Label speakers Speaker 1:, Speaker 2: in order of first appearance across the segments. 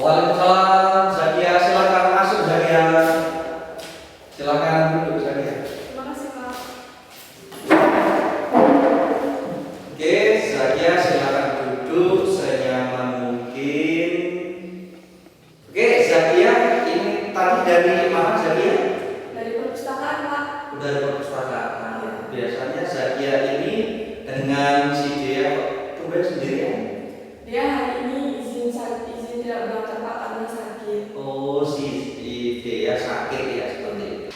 Speaker 1: Waalaikumsalam, Zakia, silakan masuk Zakia. Silakan duduk Zakia.
Speaker 2: Terima kasih, Pak.
Speaker 1: Oke, Zakia silakan duduk senyaman mungkin. Oke, Zakia, ini tadi dari mana Zakia?
Speaker 2: Dari perpustakaan, Pak.
Speaker 1: Dari perpustakaan. Nah, biasanya Zakia ini dengan si Dea tumben sendirian.
Speaker 2: Dia hari ini izin tidak berangkat, Pak, karena sakit.
Speaker 1: Oh, si Dea sakit ya seperti itu.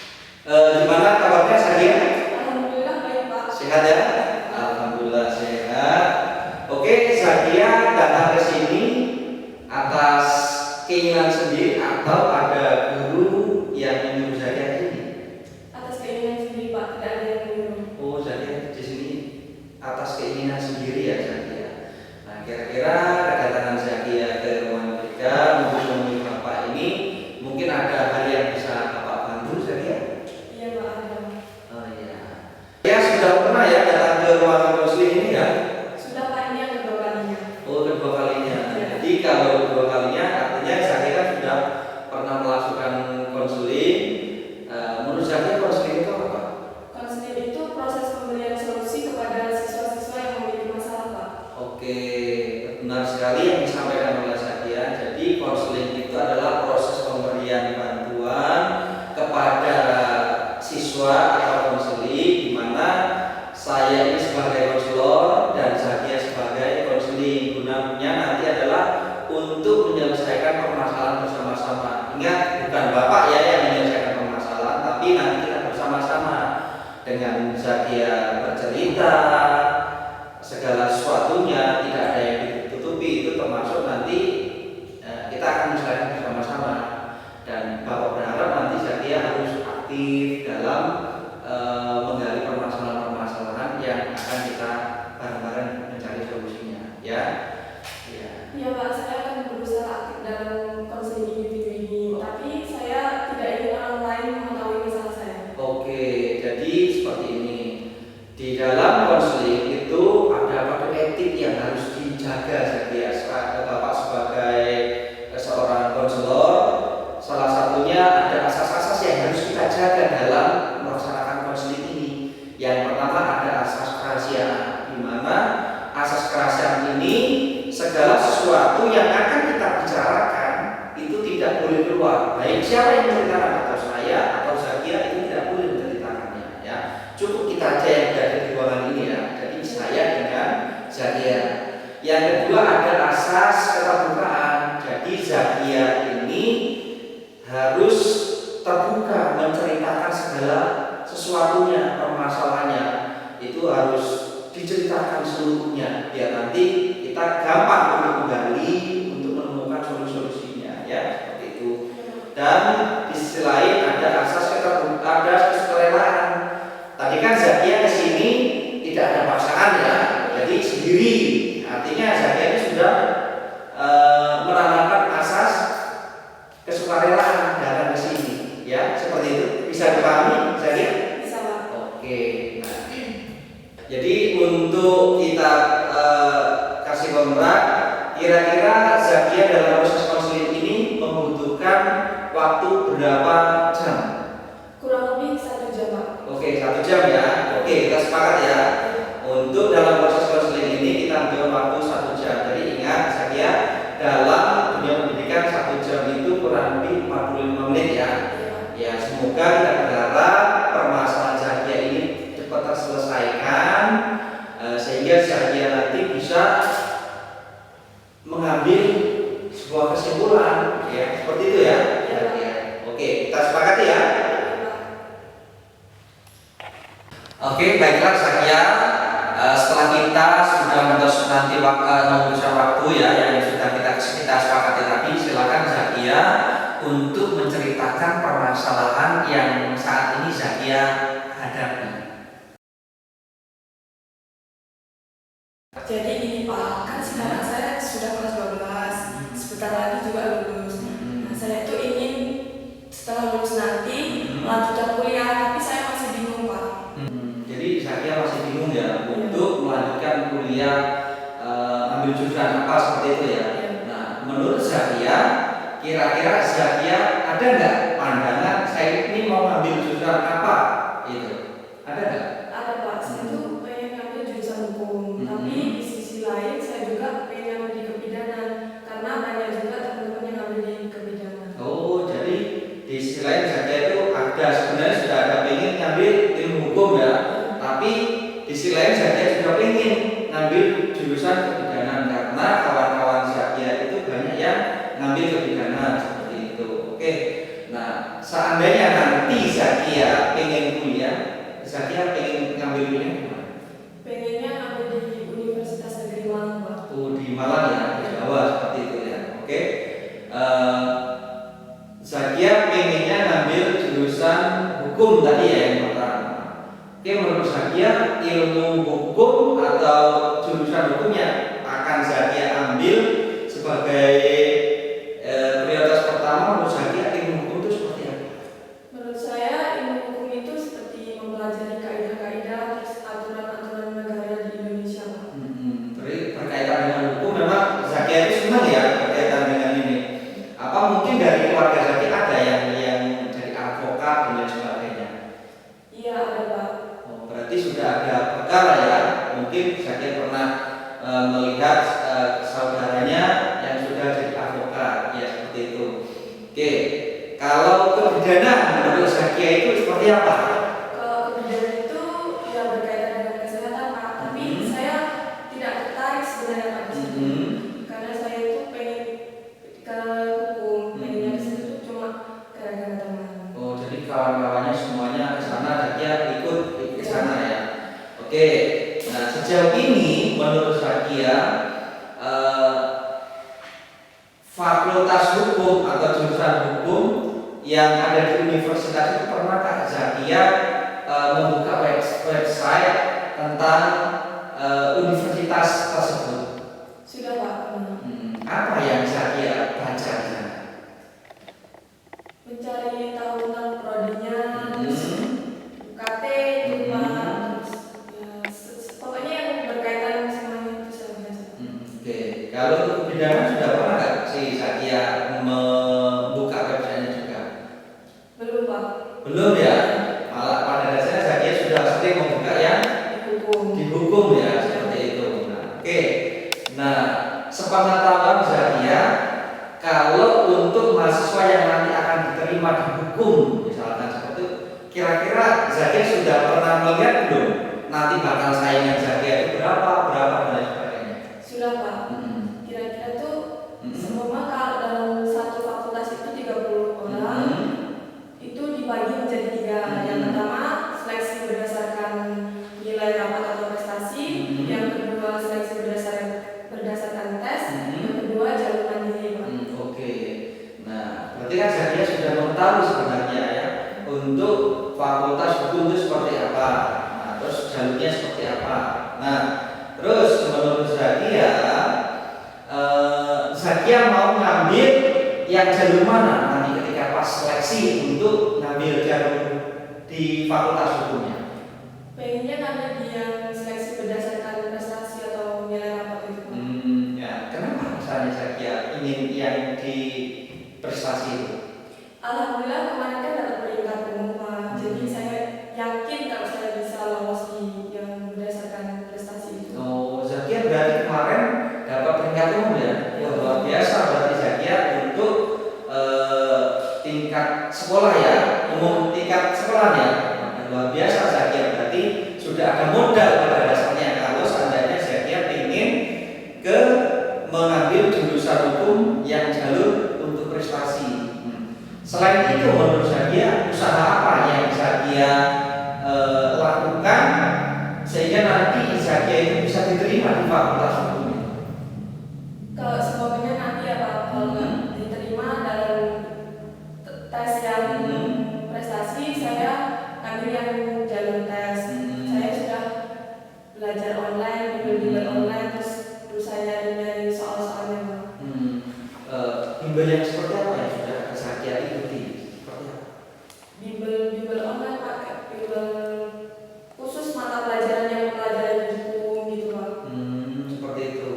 Speaker 1: Gimana kabarnya Zakia?
Speaker 2: Alhamdulillah baik, Pak.
Speaker 1: Sehat ya? Alhamdulillah sehat. Oke, Zakia datang ke sini atas keinginan sendiri atau ada guru yang menyuruh Zakia ke sini?
Speaker 2: Atas keinginan sendiri, Pak, tidak ada yang menyuruh.
Speaker 1: Oh, Zakia di sini atas keinginan sendiri ya Zakia. Nah, kira-kira kedatangan Zakia ke rumah mereka untuk menemui Bapak ini mungkin ada hal yang bisa Bapak bantu Zakia?
Speaker 2: Iya, Pak, ada.
Speaker 1: Oh iya. Ya sudah pernah ya datang ke ruangan konseling ini ya?
Speaker 2: Sudah, Pak, ini yang kedua kalinya.
Speaker 1: Oh, kedua kalinya.
Speaker 2: Ya.
Speaker 1: Jadi kalau kedua kalinya artinya Zakia kan sudah pernah melakukan konseling. Menurut Zakia konseling itu apa?
Speaker 2: Konseling itu proses pemberian solusi kepada siswa-siswa yang memiliki masalah, Pak.
Speaker 1: Oke, benar sekali yang disampaikan oleh Zakia. Jadi konseling itu adalah proses pemberian bantuan kepada siswa atau konseling, di mana saya ini sebagai konselor dan Zakia sebagai konseling. Gunanya nanti adalah untuk menyelesaikan permasalahan bersama-sama. Ingat, bukan Bapak ya yang menyelesaikan permasalahan, tapi nanti kita bersama-sama dengan Zakia bercerita segala sesuatunya, tidak ada yang ditutupi, itu termasuk nanti kita akan menyelesaikan bersama-sama. Dan Bapak berharap nanti Zakia harus aktif dalam menggali permasalahan-permasalahan yang akan kita bareng-bareng mencari solusinya, ya. Ya.
Speaker 2: Iya, Pak, saya akan berusaha aktif dalam konseling individu ini, tapi saya tidak ingin orang lain mengetahui masalah saya.
Speaker 1: Oke, jadi seperti ini. Di dalam konseling itu ada kode etik yang harus dijaga Zakia. Bapak sebagai seorang konselor, salah satunya ada asas-asas yang harus kita jaga dalam melaksanakan konseling ini. Yang pertama ada asas kerahasiaan, di mana asas kerahasiaan ini segala sesuatu yang akan kita bicarakan itu tidak boleh keluar. Baik siapa yang menceritakan, atau saya atau Zakia, itu tidak boleh menceritakannya. Ya, cukup kita aja yang ada di ruangan ini ya. Jadi saya dengan Zakia. Yang kedua ada asas keterbukaan. Jadi Zakia ini harus terbuka menceritakan segala sesuatunya, permasalahannya itu harus diceritakan seluruhnya biar nanti kita gampang untuk menggali, untuk menemukan solusi-solusinya ya, seperti itu. Dan di sisi lain ada asas keterbukaan, ada kesukarelaan. Tadi kan Zakia kesini tidak ada pasangan ya, jadi sendiri. Artinya Zakia ini sudah menanamkan asas kesukarelaan datang ke sini ya, seperti itu. Bisa dipahami Zakia?
Speaker 2: Bisa, Pak.
Speaker 1: Oke. Nah, jadi untuk kita kasih kontrak, kira-kira Zakia dalam proses konseling ini membutuhkan waktu berapa jam?
Speaker 2: Kurang lebih 1 jam, Pak.
Speaker 1: Oke, 1 jam ya. Oke, kita sepakat ya. Untuk dalam proses konseling ini kita ambil waktu 1 jam. Jadi ingat Zakia, dalam dunia pendidikan 1 jam itu kurang lebih 45 menit ya. Ya, semoga kita berharap permasalahan Zakia ini cepat terselesaikan sehingga Zakia nanti bisa mengambil sebuah kesimpulan ya, seperti itu ya. Ya. Oke, kita sepakati ya. Oke, baiklah Zakia. Setelah kita sudah nanti memutuskan waktu ya yang sudah kita sepakati tadi, silakan Zakia untuk menceritakan permasalahan yang saat ini Zakia hadapi.
Speaker 2: Jadi gini, Pak, kan sekarang saya sudah kelas 12, sebentar lagi juga lulus. Nah, saya itu ingin setelah lulus nanti melanjutkan kuliah, tapi saya masih bingung, Pak.
Speaker 1: Jadi Zakia masih bingung ya untuk melanjutkan kuliah, ambil jurusan apa seperti itu ya. Nah, menurut Zakia kira-kira Zakia ada nggak pandangan saya ini mau ngambil jurusan apa? Itu ada nggak?
Speaker 2: Ada Pak, saya tuh pengen ngambil jurusan hukum, tapi di sisi lain saya juga pengen ngambil di kebidanan karena banyak juga teman-teman yang ngambil di kebidanan.
Speaker 1: Oh, jadi di sisi lain Zakia itu ada sebenarnya sudah ada pengen ngambil ilmu hukum ya, tapi di sisi lain Zakia juga pengen ngambil jurusan kebidanan karena kawan-kawan Zakia itu banyak yang ngambil kebidanan seperti itu. Oke, nah seandainya nanti Zakia pengen kuliah, Zakia pengen ngambil kuliah di mana?
Speaker 2: Pengennya ngambil di Universitas Negeri Malang Pak.
Speaker 1: Oh, di Malang ya, di Jawa seperti itu ya. Oke, Zakia pengennya ngambil jurusan hukum tadi ya yang pertama. Oke, menurut Zakia ilmu hukum atau jurusan hukumnya akan Zakia ambil sebagai prioritas pertama. Menurut Zakia ilmu hukum itu seperti apa?
Speaker 2: Menurut saya ilmu hukum itu seperti mempelajari kaidah-kaidah terus aturan-aturan negara di Indonesia Pak.
Speaker 1: Berkaitan dengan hukum memang Zakia itu senang ya berkaitan dengan ini. Apa mungkin dari keluarga Zakia ada yang jadi advokat dan lain sebagainya?
Speaker 2: Iya ada Pak.
Speaker 1: Oh, berarti sudah ada bekal ya. Mungkin Zakia pernah melihat saudaranya yang sudah jadi advokat ya seperti itu. Oke, kalau kebidanan menurut Zakia itu seperti apa?
Speaker 2: Kalau kebidanan itu ya berkaitan dengan kesehatan Pak, tapi saya tidak tertarik sebenarnya Pak di situ. Karena saya itu pengen ke hukum, pengennya ke situ tuh cuma gara-gara teman.
Speaker 1: Oh, jadi kawan-kawannya semuanya ke sana, Zakia ikut ke sana ya. Oke, nah sejauh ini menurut Zakia fakultas hukum atau jurusan hukum yang ada di universitas itu pernahkah Zakia membuka website tentang universitas tersebut?
Speaker 2: Sudah Pak.
Speaker 1: Apa yang Zakia baca di sana?
Speaker 2: Mencari tahu tentang prodinya, terus UKT itu Pak, terus ya, pokoknya yang berkaitan semuanya itu saya baca.
Speaker 1: Oke, kalau untuk kebidanan sudah pernah nggak si Zakia membuka websitenya juga?
Speaker 2: Belum Pak.
Speaker 1: Belum ya, malah pada dasarnya Zakia sudah sering membuka yang di hukum ya seperti itu. Oke, nah sepengetahuan Zakia kalau untuk mahasiswa yang nanti akan diterima di hukum misalkan seperti itu, kira-kira Zakia sudah pernah melihat belum nanti bakal saingan Zakia itu berapa dan lain sebagainya?
Speaker 2: Sudah Pak. Kira-kira tuh semua kalau dalam satu fakultas itu 30 orang, itu dibagi menjadi 3. Yang pertama seleksi berdasarkan nilai rapat atau prestasi, yang kedua seleksi berdasarkan tes, yang kedua jalur mandiri Pak.
Speaker 1: Oke, nah berarti kan Zakia sudah mengetahui sebenarnya ya untuk fakultas hukum itu seperti apa, nah terus jalurnya seperti apa. Nah terus menurut Zakia, Zakia mau ngambil yang jalur mana nanti ketika pas seleksi untuk ngambil jalur di fakultas hukumnya?
Speaker 2: Pengennya ngambil di yang seleksi berdasarkan prestasi atau nilai rapat itu Pak.
Speaker 1: Ya, kenapa misalnya Zakia ingin yang di prestasi itu?
Speaker 2: Alhamdulillah kemarin kan dapat peringkat umum Pak. Jadi saya yakin kalau saya bisa lolos di yang berdasarkan prestasi itu.
Speaker 1: Oh, Zakia berarti kemarin dapat peringkat umum ya? Wah, luar biasa berarti Zakia untuk tingkat sekolah ya, umum tingkat sekolahnya. Luar biasa Zakia berarti sudah ada modal pada dasarnya kalau seandainya Zakia ingin mengambil jurusan hukum yang jalur untuk prestasi. Selain itu menurut Zakia usaha apa yang Zakia lakukan sehingga nanti Zakia itu bisa diterima di fakultas hukum?
Speaker 2: Kalau semuanya nanti ya Pak, kalau nggak diterima dalam tes yang prestasi, saya ambil yang jalur tes. Saya sudah belajar online, bimbel online, terus saya nyari soal-soalnya Pak.
Speaker 1: Bimbel yang seperti apa yang sudah Zakia ikuti? Seperti apa?
Speaker 2: Bimbel online Pak, bimbel khusus mata pelajaran yang mempelajari hukum gitu Pak.
Speaker 1: Seperti itu.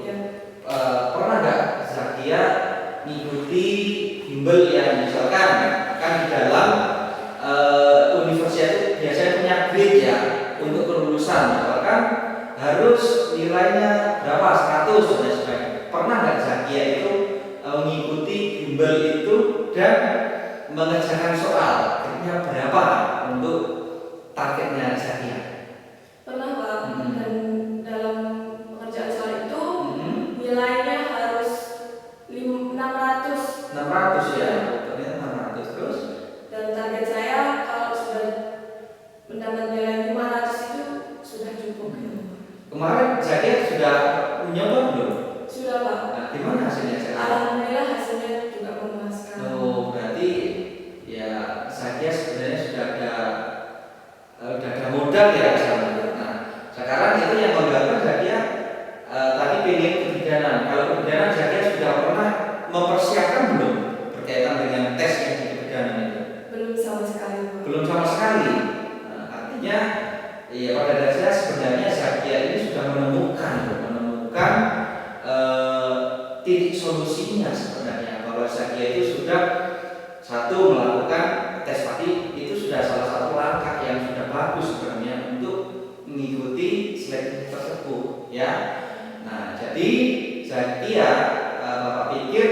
Speaker 1: bimbel yang misalkan kan di dalam universitas itu biasanya punya grade ya untuk kelulusan, misalkan harus nilainya berapa 100 dan sebagainya. Pernah nggak Zakia itu mengikuti bimbel itu dan mengerjakan soal grade-nya berapa untuk targetnya Zakia?
Speaker 2: Pernah Pak, dan dalam pekerjaan soal itu nilainya harus 600
Speaker 1: ya, ternyata 600 terus.
Speaker 2: Dan target saya kalau sudah mendapat nilai 500 itu sudah cukup.
Speaker 1: Kemarin Zakia sudah mencoba belum?
Speaker 2: Sudah Pak.
Speaker 1: Nah, gimana hasilnya Zakia?
Speaker 2: Alhamdulillah hasilnya juga memuaskan.
Speaker 1: Oh, berarti ya Zakia sebenarnya sudah ada modal ya sama. Nah, sekarang itu yang menggambar Zakia tadi pengen kebidanan. Kalau kebidanan Zakia sudah pernah mempersiapkan belum berkaitan dengan tes yang di kebidanan itu?
Speaker 2: Belum sama sekali Pak.
Speaker 1: Belum sama sekali. Nah, artinya ya pada dasarnya sebenarnya Zakia ini sudah menemukan titik solusinya sebenarnya, bahwa Zakia itu sudah satu melakukan tes tadi, itu sudah salah satu langkah yang sudah bagus sebenarnya untuk mengikuti seleksi tersebut ya. Nah, jadi Zakia Bapak pikir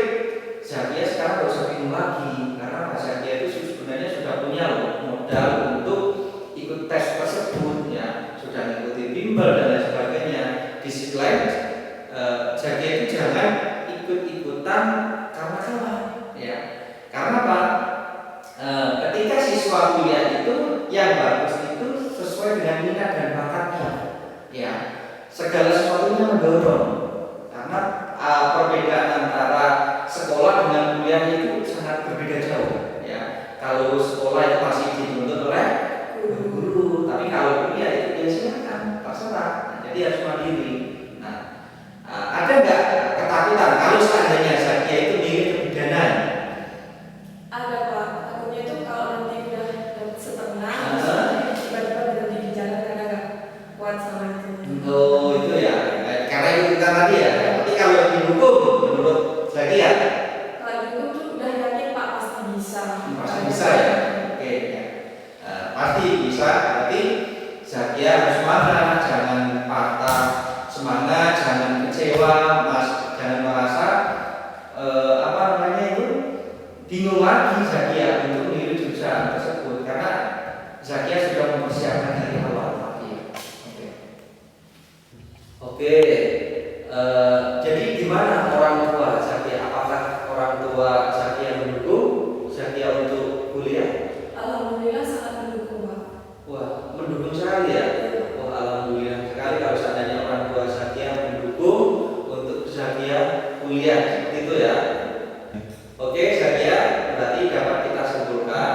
Speaker 1: Zakia sekarang tidak usah bingung lagi, karena Zakia itu sebenarnya sudah punya modal untuk ikut tes tersebut ya, sudah mengikuti bimbel dan lain sebagainya. Di sisi lain Zakia itu jangan ikut-ikutan karena kalah ya. Karena apa? Ketika siswa kuliah itu yang bagus itu sesuai dengan minat dan bakatnya ya, segala sesuatunya mendorong. Karena perbedaan antara sekolah dengan kuliah itu sangat berbeda jauh ya. Kalau sekolah itu masih dituntut oleh guru, tapi kalau kuliah itu ya silakan terserah. Nah, jadi harus mandiri. Nah, ada nggak ketakutan kalau seandainya Zakia itu milih kebidanan?
Speaker 2: Ada Pak, takutnya itu kalau nanti udah dapat setengah tiba-tiba berhenti di jalan karena nggak kuat sama itu.
Speaker 1: Oh itu ya, karena itu kita tadi ya. Tapi kalau dihukum menurut Zakia?
Speaker 2: Kalau dihukum tuh udah yakin Pak pasti bisa.
Speaker 1: Pasti bisa ya. Oke ya. Pasti bisa. Berarti Zakia harus semangat, jangan patah semangat, jangan kecewa, jangan merasa bingung lagi Zakia untuk memilih jurusan tersebut, karena Zakia sudah mempersiapkan dari awal tadi. Oke. Jadi gimana orang tua Zakia? Apakah orang tua Zakia mendukung Zakia untuk kuliah?
Speaker 2: Alhamdulillah sangat mendukung Pak.
Speaker 1: Wah, mendukung sekali ya. Wah, alhamdulillah sekali kalau seandainya orang tua Zakia mendukung untuk Zakia kuliah seperti itu ya. Oke, Zakia, berarti dapat kita simpulkan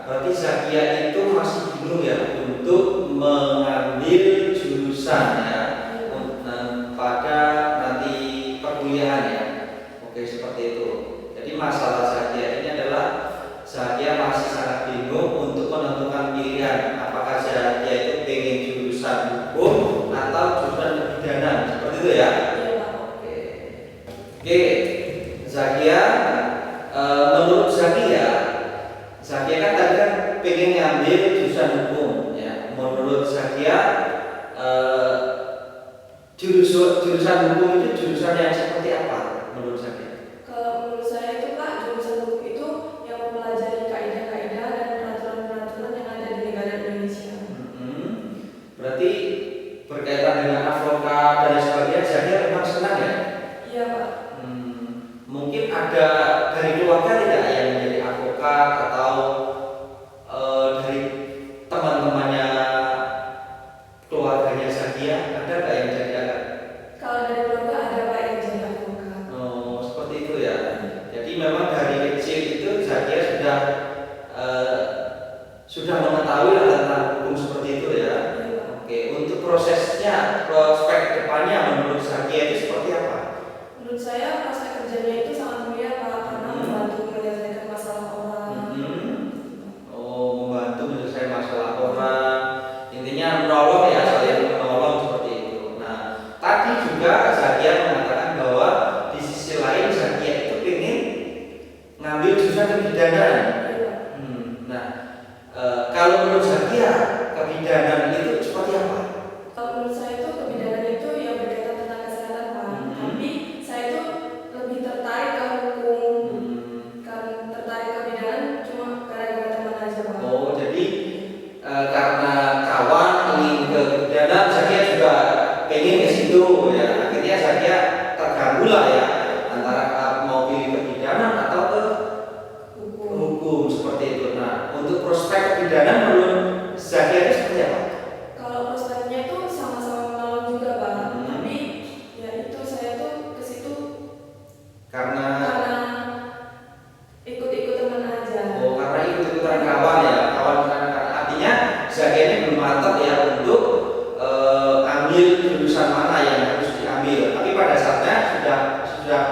Speaker 1: berarti Zakia itu masih bingung ya untuk mengambil jurusan ya pada nanti perkuliahan ya. Oke, seperti itu. Jadi masalah Zakia ini adalah Zakia masih sangat bingung untuk menentukan pilihan apakah Zakia itu pengen jurusan hukum atau jurusan kebidanan, seperti itu ya. Oke, Zakia, menurut Zakia kan tadi kan pengen ngambil jurusan hukum ya. Menurut Zakia jurusan hukum itu jurusan yang seperti apa menurut Zakia?
Speaker 2: Kalau menurut saya itu Pak, jurusan hukum itu yang mempelajari kaidah-kaidah dan peraturan-peraturan yang ada di negara Indonesia.
Speaker 1: Berarti berkaitan dengan advokat dan sebagainya, Zakia memang senang ya?
Speaker 2: Iya Pak.
Speaker 1: Mungkin ada dari keluarga tidak yang menjadi advokat atau dari teman-temannya keluarganya Zakia, ada nggak yang jadi?
Speaker 2: Kalau dari keluarga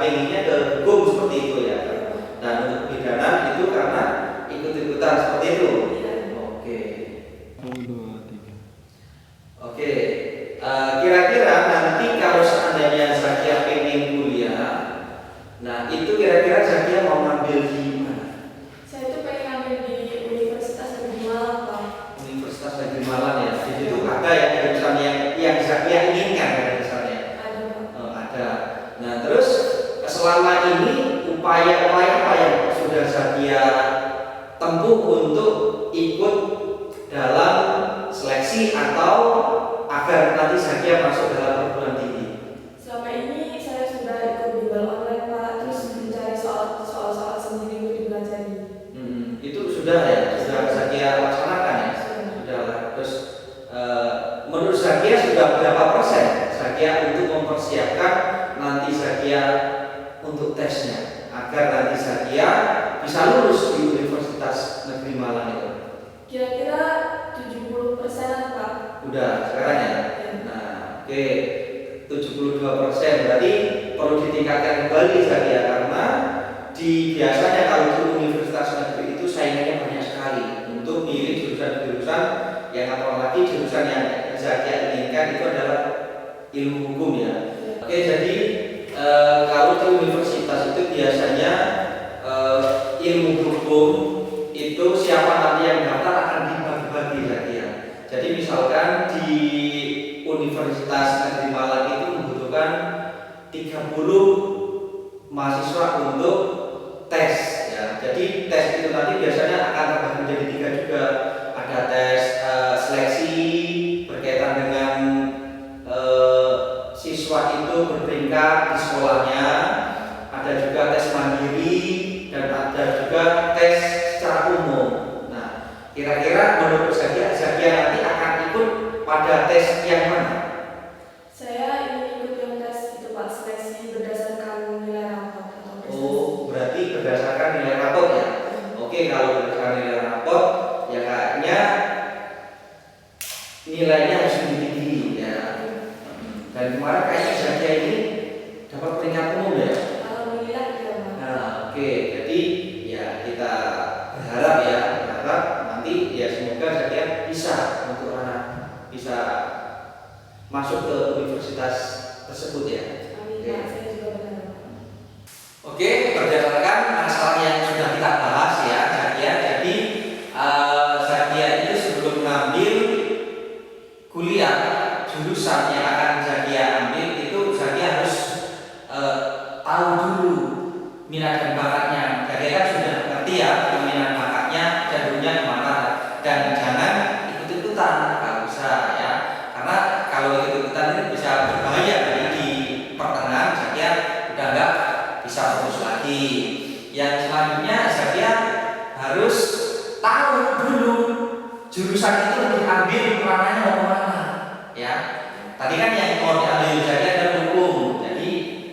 Speaker 1: pengennya ke hukum seperti itu ya. Dan untuk pidana itu karena ikut-ikutan seperti itu.
Speaker 2: Iya.
Speaker 1: Oke.
Speaker 3: 1, 2, 3.
Speaker 1: Oke. Kira-kira nanti kalau seandainya Zakia pengen kuliah, nah itu kira-kira Zakia mau ngambil di mana?
Speaker 2: Saya itu pengen ngambil di Universitas Negeri Malang, Pak.
Speaker 1: Universitas Negeri Malang ya. Di situ ada ya jurusan yang Zakia inginkan ya misalnya.
Speaker 2: Ada, Pak.
Speaker 1: Ada. Nah terus selama ini upaya-upaya apa yang sudah Zakia tempuh untuk ikut dalam seleksi atau agar nanti Zakia masuk dalam perguruan tinggi?
Speaker 2: Selama ini saya sudah ikut bimbel online, Pak. Terus mencari soal-soal sendiri untuk dipelajari.
Speaker 1: Itu sudah ya, sudah Zakia laksanakan ya. Sudah lah. Terus menurut Zakia sudah berapa persen Zakia untuk mempersiapkan nanti Zakia untuk tesnya agar nanti Zakia bisa lulus di Universitas Negeri Malang itu?
Speaker 2: Kira-kira 70%-an, Pak.
Speaker 1: Udah sekarang ya. Nah, oke. 72% berarti perlu ditingkatkan kembali Zakia karena biasanya kalau di Universitas Negeri itu saingannya banyak sekali untuk milih jurusan-jurusan yang apalagi jurusan yang Zakia inginkan itu adalah ilmu hukum ya. Oke, jadi kalau di universitas itu biasanya ilmu hukum itu siapa nanti yang daftar akan dibagi-bagi Zakia. Jadi misalkan di Universitas Negeri Malang itu membutuhkan 30 mahasiswa untuk tes ya. Jadi tes itu nanti biasanya akan terbagi menjadi 3 juga. Ada tes seleksi berkaitan dengan siswa itu berperingkat di sekolahnya. Ada juga tes mandiri dan ada juga tes secara umum. Nah, kira-kira menurut Zakia nanti akan ikut pada tes yang mana?
Speaker 2: Saya ingin ikut yang tes itu, Pak, seleksi berdasarkan nilai rapor atau prestasi.
Speaker 1: Oh, berarti berdasarkan nilai rapor ya? Oke, kalau berdasarkan nilai rapor, ya kayaknya nilainya harus lebih tinggi ya. Dan kemarin kayaknya Zakia ini dapat peringkat umum ya?
Speaker 2: Alhamdulillah ya, Pak.
Speaker 1: Nah, oke, jadi ya kita berharap nanti ya semoga Zakia bisa untuk anak bisa masuk ke universitas tersebut ya.
Speaker 2: Amin, Pak. Saya juga berharap.
Speaker 1: Oke, berdasarkan masalah yang sudah kita bahas ya, Zakia. Jadi Zakia itu sebelum mengambil kuliah jurusan yang akan Zakia ambil itu Zakia harus tahu dulu minat dan bakatnya. Zakia kan sudah ngerti ya minat bakatnya cenderungnya kemana dan jangan ikut-ikutan kalau bisa ya. Karena kalau ikut-ikutan itu bisa berbahaya jadi di pertengahan Zakia udah enggak bisa fokus lagi. Yang selanjutnya Zakia harus tahu dulu jurusan itu diambil ranahnya mau kemana ya. Tadi kan yang mau diambil Zakia adalah hukum. Jadi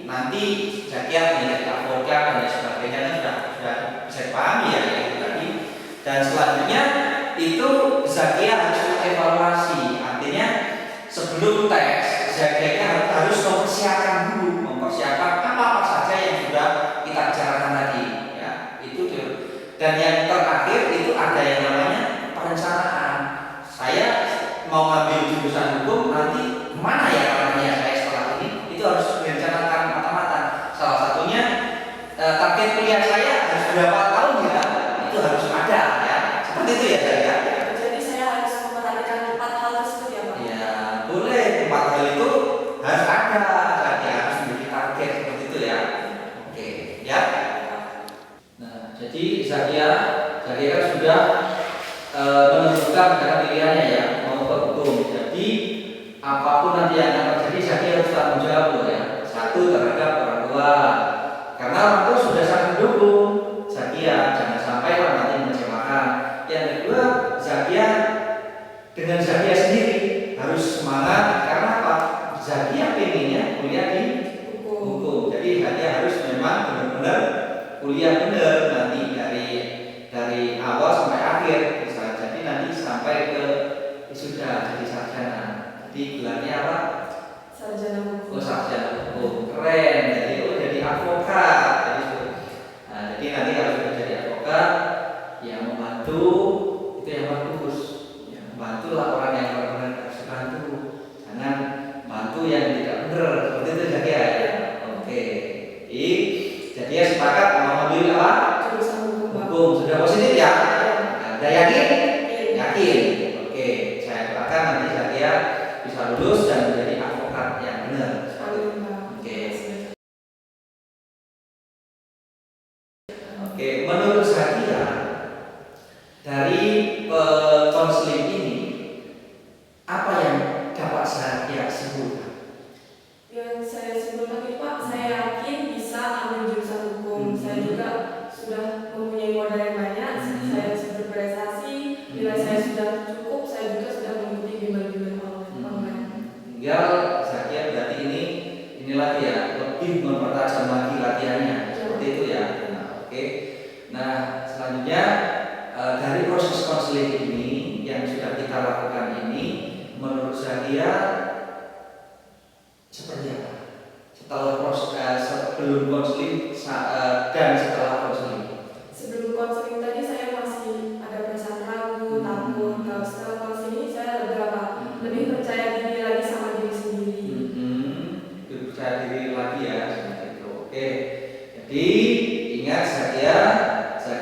Speaker 1: nanti Zakia menjadi advokat dan lain sebagainya kan sudah bisa dipahami ya itu tadi. Dan selanjutnya itu Zakia harus evaluasi. Artinya sebelum tes Zakia harus mempersiapkan apa saja yang sudah kita bicarakan tadi ya. Itu dan yang terakhir itu ada yang namanya perencanaan. Saya mau ngambil jurusan hukum nanti kemana ya arahnya saya setelah ini, itu harus direncanakan matang-matang. Salah satunya target kuliah saya harus berapa tahun ya, itu harus ada ya. Seperti itu ya saya.
Speaker 2: Jadi saya harus memperhatikan 4 hal tersebut ya, Pak.
Speaker 1: Ya boleh, 4 hal itu harus ada. Jadi harus menjadi target seperti itu ya. Oke ya. Nah jadi Zakia kan sudah menentukan cara pilihannya ya mau ke hukum. Jadi apapun nanti yang akan terjadi Zakia harus tanggung jawab loh ya. Satu terhadap orang tua, karena orang tua sudah sangat mendukung Zakia, jangan sampai orang nanti mengecewakan. Yang kedua Zakia dengan Zakia sendiri harus semangat karena apa? Zakia pengennya kuliah di hukum. Jadi Zakia harus memang benar-benar kuliah benar nanti dari awal sampai akhir. Jadi nanti sampai ke wisuda jadi sarjana. Jadi gelarnya apa?
Speaker 2: Sarjana hukum.
Speaker 1: Sarjana hukum. Keren. Jadi advokat. Zakia sepakat mau ngambil apa?
Speaker 2: Jurusan hukum, Pak.
Speaker 1: Hukum. Sudah positif ya? Sudah yakin?
Speaker 2: Iya.
Speaker 1: Yakin. Oke, saya doakan nanti Zakia bisa lulus dan menjadi advokat yang benar.
Speaker 2: Amin, Pak.
Speaker 1: Oke. Oke, menurut Zakia dari konseling ini apa yang dapat Zakia simpulkan?
Speaker 2: Yang saya simpulkan itu, Pak, saya yakin bisa ambil jurusan hukum. Saya juga sudah mempunyai modal yang banyak. Saya sudah berprestasi, nilai saya sudah cukup. Saya juga sudah mengikuti bimbel-bimbel online.
Speaker 1: Tinggal Zakia berarti ini lagi ya, lebih mempertajam lagi latihannya. Seperti itu ya. Nah, oke. Nah, selanjutnya dari proses konseling ini yang sudah kita lakukan ini, menurut Zakia seperti apa? Setelah proses sebelum konseling dan setelah konseling.
Speaker 2: Sebelum konseling tadi saya masih ada perasaan ragu, takut. Kalau setelah konseling saya lebih percaya diri lagi sama diri sendiri.
Speaker 1: Lebih percaya diri lagi ya, seperti itu. Oke. Jadi ingat Zakia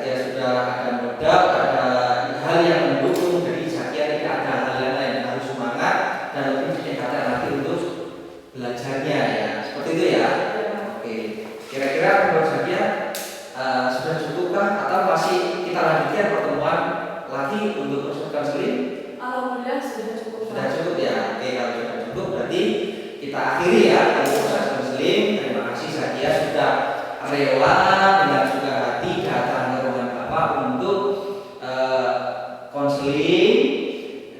Speaker 1: sudah ada modal, ada hal yang mendukung. Jadi Zakia tidak ada hal yang lain, harus semangat dan lebih ditingkatkan lagi untuk belajarnya ya. Seperti itu ya. Oke. Kira-kira menurut Zakia sudah cukupkah atau masih kita lanjutkan pertemuan lagi untuk proses konseling?
Speaker 2: Alhamdulillah sudah cukup.
Speaker 1: Sudah cukup ya. Oke, kalau sudah cukup berarti kita akhiri ya proses konseling. Terima kasih Zakia sudah rela dengan suka hati datang ke rumah Bapak untuk konseling.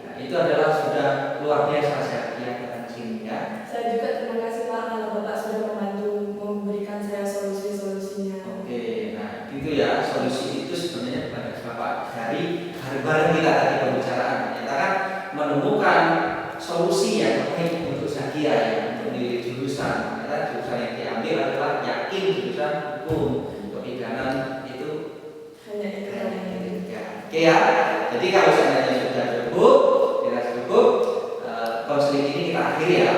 Speaker 1: Nah, itu adalah sudah luar biasa Zakia datang ke sini ya.
Speaker 2: Saya juga terima kasih, Pak, karena Bapak sudah membantu memberikan saya solusi-solusinya.
Speaker 1: Oke, nah itu ya, solusi itu sebenarnya bukan dari Bapak, dari bareng kita tadi pembicaraan. Kita kan menemukan solusi yang terbaik untuk Zakia ya, untuk memilih jurusan. Kita jurusan yang diambil adalah yakin jurusan hukum. Kepidanan itu
Speaker 2: Hanya itu
Speaker 1: ya. Oke ya, jadi kalau seandainya sudah cukup, konseling ini kita akhiri ya.